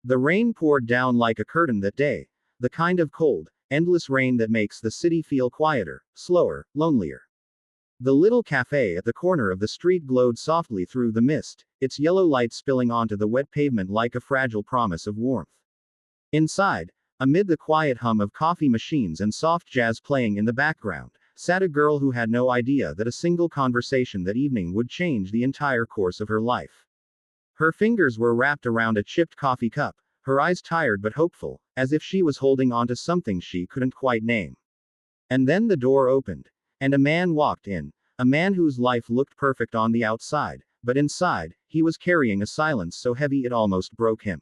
The rain poured down like a curtain that day, the kind of cold, endless rain that makes the city feel quieter, slower, lonelier. The little cafe at the corner of the street glowed softly through the mist, its yellow light spilling onto the wet pavement like a fragile promise of warmth. Inside, amid the quiet hum of coffee machines and soft jazz playing in the background, sat a girl who had no idea that a single conversation that evening would change the entire course of her life. Her fingers were wrapped around a chipped coffee cup, her eyes tired but hopeful, as if she was holding on to something she couldn't quite name. And then the door opened, and a man walked in, a man whose life looked perfect on the outside, but inside, he was carrying a silence so heavy it almost broke him.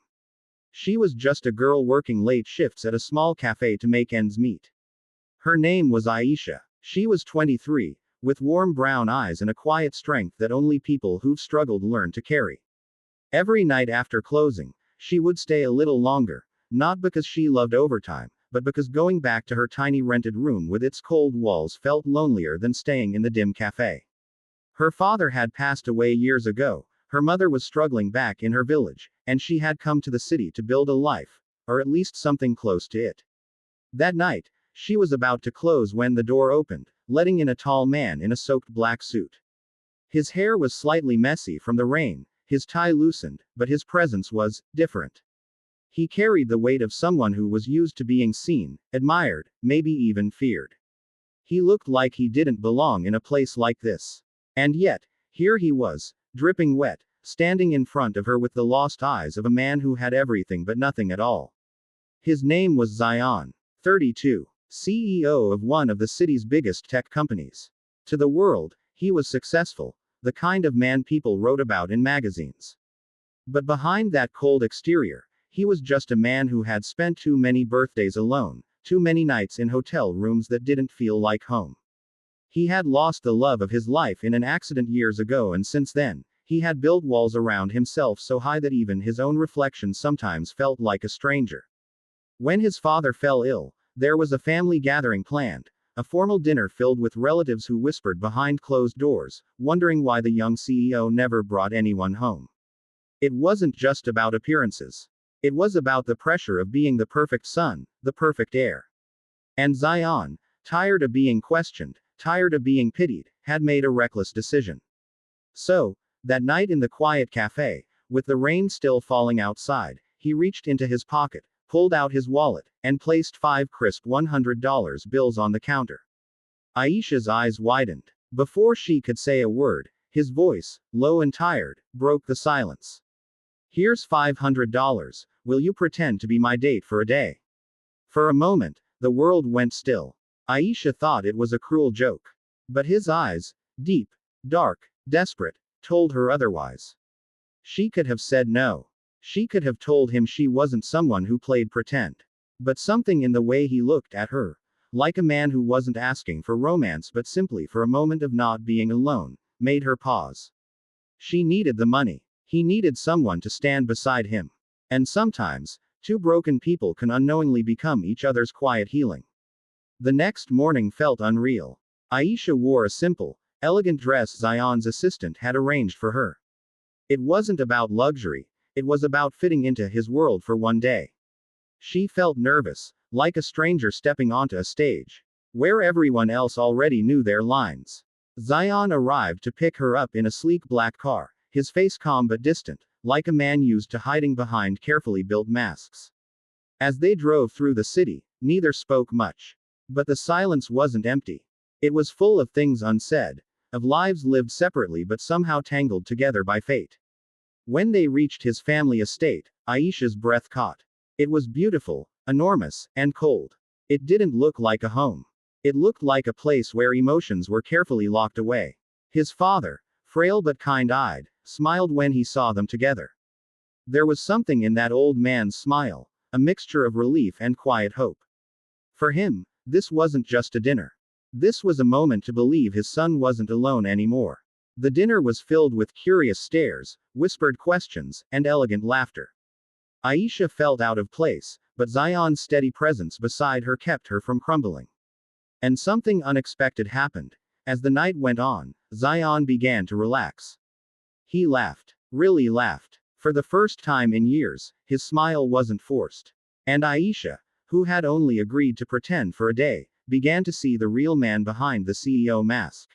She was just a girl working late shifts at a small cafe to make ends meet. Her name was Aisha. She was 23, with warm brown eyes and a quiet strength that only people who've struggled learn to carry. Every night after closing, she would stay a little longer, not because she loved overtime, but because going back to her tiny rented room with its cold walls felt lonelier than staying in the dim cafe. Her father had passed away years ago, her mother was struggling back in her village, and she had come to the city to build a life, or at least something close to it. That night, she was about to close when the door opened, letting in a tall man in a soaked black suit. His hair was slightly messy from the rain, his tie loosened, but his presence was different. He carried the weight of someone who was used to being seen, admired, maybe even feared. He looked like he didn't belong in a place like this. And yet, here he was, dripping wet, standing in front of her with the lost eyes of a man who had everything but nothing at all. His name was Zion, 32, CEO of one of the city's biggest tech companies. To the world, he was successful, the kind of man people wrote about in magazines. But behind that cold exterior, he was just a man who had spent too many birthdays alone, too many nights in hotel rooms that didn't feel like home. He had lost the love of his life in an accident years ago, and since then, he had built walls around himself so high that even his own reflection sometimes felt like a stranger. When his father fell ill, there was a family gathering planned, a formal dinner filled with relatives who whispered behind closed doors, wondering why the young CEO never brought anyone home. It wasn't just about appearances. It was about the pressure of being the perfect son, the perfect heir. And Zion, tired of being questioned, tired of being pitied, had made a reckless decision. So, that night in the quiet cafe, with the rain still falling outside, he reached into his pocket, pulled out his wallet, and placed 5 crisp $100 bills on the counter. Aisha's eyes widened. Before she could say a word, his voice, low and tired, broke the silence. "Here's $500, will you pretend to be my date for a day?" For a moment, the world went still. Aisha thought it was a cruel joke. But his eyes, deep, dark, desperate, told her otherwise. She could have said no. She could have told him she wasn't someone who played pretend. But something in the way he looked at her, like a man who wasn't asking for romance but simply for a moment of not being alone, made her pause. She needed the money. He needed someone to stand beside him. And sometimes, two broken people can unknowingly become each other's quiet healing. The next morning felt unreal. Aisha wore a simple, elegant dress Zion's assistant had arranged for her. It wasn't about luxury, it was about fitting into his world for one day. She felt nervous, like a stranger stepping onto a stage, where everyone else already knew their lines. Zion arrived to pick her up in a sleek black car, his face calm but distant, like a man used to hiding behind carefully built masks. As they drove through the city, neither spoke much. But the silence wasn't empty. It was full of things unsaid, of lives lived separately but somehow tangled together by fate. When they reached his family estate, Aisha's breath caught. It was beautiful, enormous, and cold. It didn't look like a home. It looked like a place where emotions were carefully locked away. His father, frail but kind-eyed, smiled when he saw them together. There was something in that old man's smile, a mixture of relief and quiet hope. For him, this wasn't just a dinner. This was a moment to believe his son wasn't alone anymore. The dinner was filled with curious stares, whispered questions, and elegant laughter. Aisha felt out of place, but Zion's steady presence beside her kept her from crumbling. And something unexpected happened. As the night went on, Zion began to relax. He laughed. Really laughed. For the first time in years, his smile wasn't forced. And Aisha, who had only agreed to pretend for a day, began to see the real man behind the CEO mask.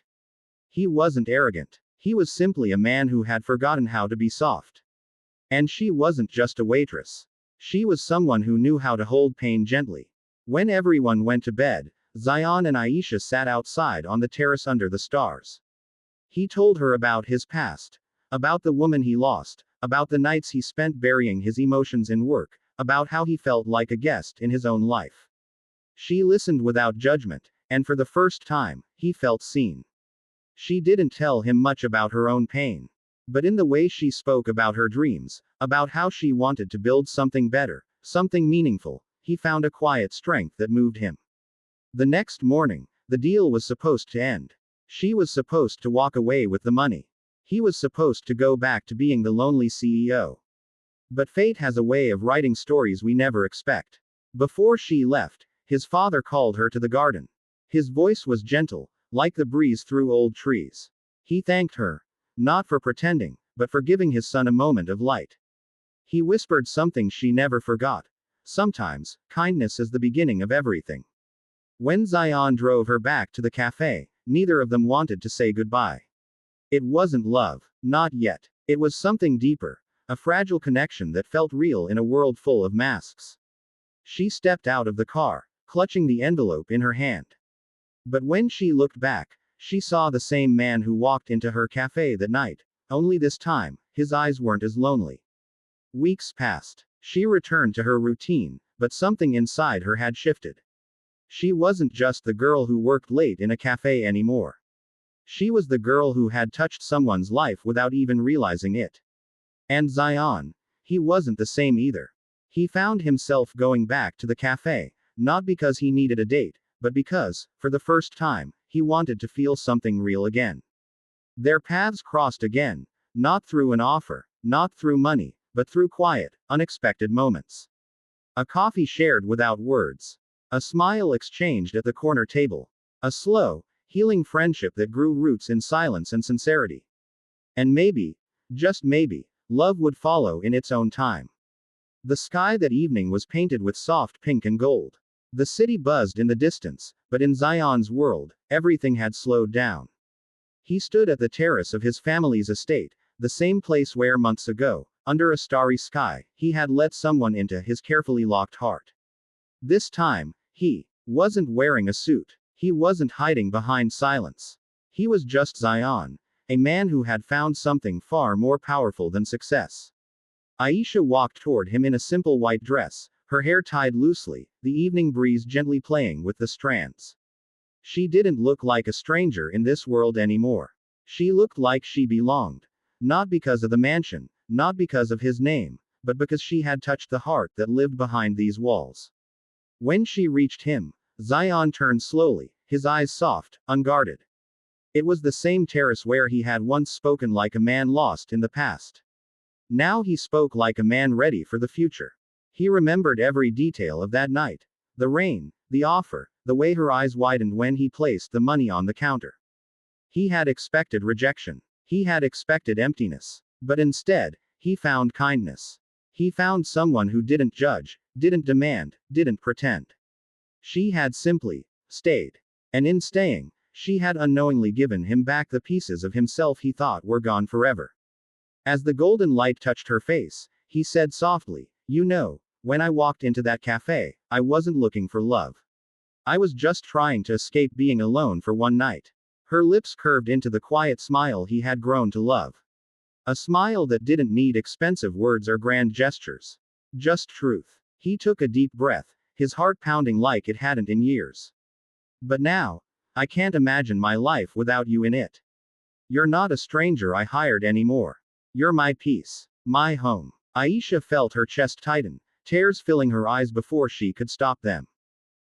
He wasn't arrogant. He was simply a man who had forgotten how to be soft. And she wasn't just a waitress. She was someone who knew how to hold pain gently. When everyone went to bed, Zion and Aisha sat outside on the terrace under the stars. He told her about his past. About the woman he lost. About the nights he spent burying his emotions in work. About how he felt like a guest in his own life. She listened without judgment, and for the first time, he felt seen. She didn't tell him much about her own pain. But in the way she spoke about her dreams, about how she wanted to build something better, something meaningful, he found a quiet strength that moved him. The next morning, the deal was supposed to end. She was supposed to walk away with the money. He was supposed to go back to being the lonely CEO. But fate has a way of writing stories we never expect. Before she left, his father called her to the garden. His voice was gentle, like the breeze through old trees. He thanked her. Not for pretending, but for giving his son a moment of light. He whispered something she never forgot. Sometimes, kindness is the beginning of everything. When Zion drove her back to the cafe, neither of them wanted to say goodbye. It wasn't love. Not yet. It was something deeper. A fragile connection that felt real in a world full of masks. She stepped out of the car, clutching the envelope in her hand. But when she looked back, she saw the same man who walked into her cafe that night, only this time, his eyes weren't as lonely. Weeks passed. She returned to her routine, but something inside her had shifted. She wasn't just the girl who worked late in a cafe anymore. She was the girl who had touched someone's life without even realizing it. And Zion, he wasn't the same either. He found himself going back to the cafe, not because he needed a date, but because, for the first time, he wanted to feel something real again. Their paths crossed again, not through an offer, not through money, but through quiet, unexpected moments. A coffee shared without words. A smile exchanged at the corner table. A slow, healing friendship that grew roots in silence and sincerity. And maybe, just maybe, love would follow in its own time. The sky that evening was painted with soft pink and gold. The city buzzed in the distance, but in Zion's world, everything had slowed down. He stood at the terrace of his family's estate, the same place where months ago, under a starry sky, he had let someone into his carefully locked heart. This time, he wasn't wearing a suit. He wasn't hiding behind silence. He was just Zion, a man who had found something far more powerful than success. Aisha walked toward him in a simple white dress, her hair tied loosely, the evening breeze gently playing with the strands. She didn't look like a stranger in this world anymore. She looked like she belonged. Not because of the mansion, not because of his name, but because she had touched the heart that lived behind these walls. When she reached him, Zion turned slowly, his eyes soft, unguarded. It was the same terrace where he had once spoken like a man lost in the past. Now he spoke like a man ready for the future. He remembered every detail of that night. The rain, the offer, the way her eyes widened when he placed the money on the counter. He had expected rejection. He had expected emptiness. But instead, he found kindness. He found someone who didn't judge, didn't demand, didn't pretend. She had simply stayed. And in staying, she had unknowingly given him back the pieces of himself he thought were gone forever. As the golden light touched her face, he said softly, "You know, when I walked into that cafe, I wasn't looking for love. I was just trying to escape being alone for one night." Her lips curved into the quiet smile he had grown to love. A smile that didn't need expensive words or grand gestures. Just truth. He took a deep breath, his heart pounding like it hadn't in years. "But now, I can't imagine my life without you in it. You're not a stranger I hired anymore. You're my peace. My home." Aisha felt her chest tighten, tears filling her eyes before she could stop them.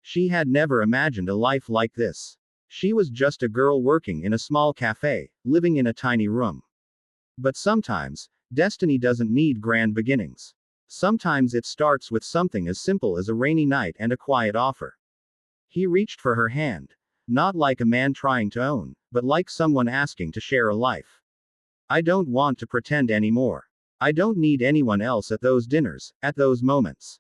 She had never imagined a life like this. She was just a girl working in a small cafe, living in a tiny room. But sometimes, destiny doesn't need grand beginnings. Sometimes it starts with something as simple as a rainy night and a quiet offer. He reached for her hand. Not like a man trying to own, but like someone asking to share a life. "I don't want to pretend anymore. I don't need anyone else at those dinners, at those moments.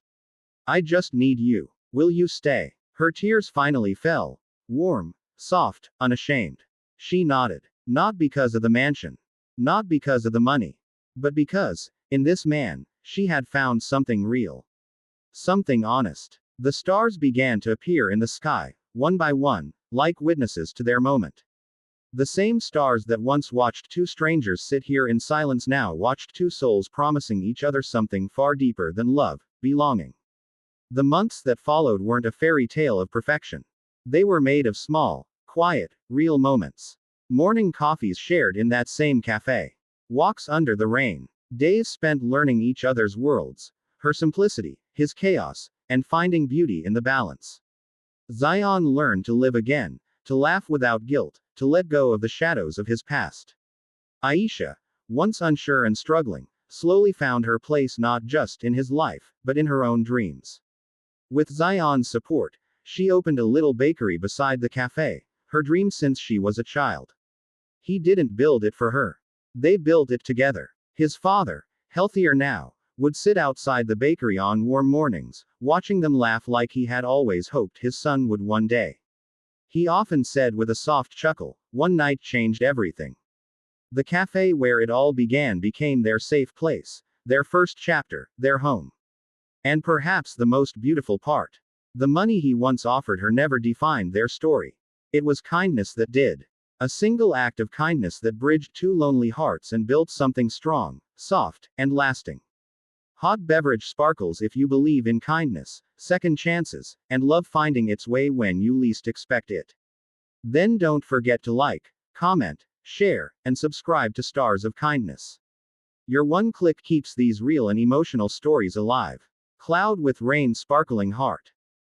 I just need you. Will you stay? Her tears finally fell. Warm, soft, unashamed. She nodded. Not because of the mansion. Not because of the money. But because, in this man, she had found something real. Something honest. The stars began to appear in the sky, one by one, like witnesses to their moment. The same stars that once watched two strangers sit here in silence now watched two souls promising each other something far deeper than love, belonging. The months that followed weren't a fairy tale of perfection. They were made of small, quiet, real moments. Morning coffees shared in that same cafe. Walks under the rain. Days spent learning each other's worlds. Her simplicity, his chaos, and finding beauty in the balance. Zion learned to live again, to laugh without guilt, to let go of the shadows of his past. Aisha, once unsure and struggling, slowly found her place not just in his life, but in her own dreams. With Zion's support, she opened a little bakery beside the cafe, her dream since she was a child. He didn't build it for her. They built it together. His father, healthier now, would sit outside the bakery on warm mornings, watching them laugh like he had always hoped his son would one day. He often said with a soft chuckle, "One night changed everything." The cafe where it all began became their safe place, their first chapter, their home. And perhaps the most beautiful part. The money he once offered her never defined their story. It was kindness that did. A single act of kindness that bridged two lonely hearts and built something strong, soft, and lasting. Hot beverage sparkles if you believe in kindness, second chances, and love finding its way when you least expect it. Then don't forget to like, comment, share, and subscribe to Stars of Kindness. Your one click keeps these real and emotional stories alive. Cloud with rain sparkling heart.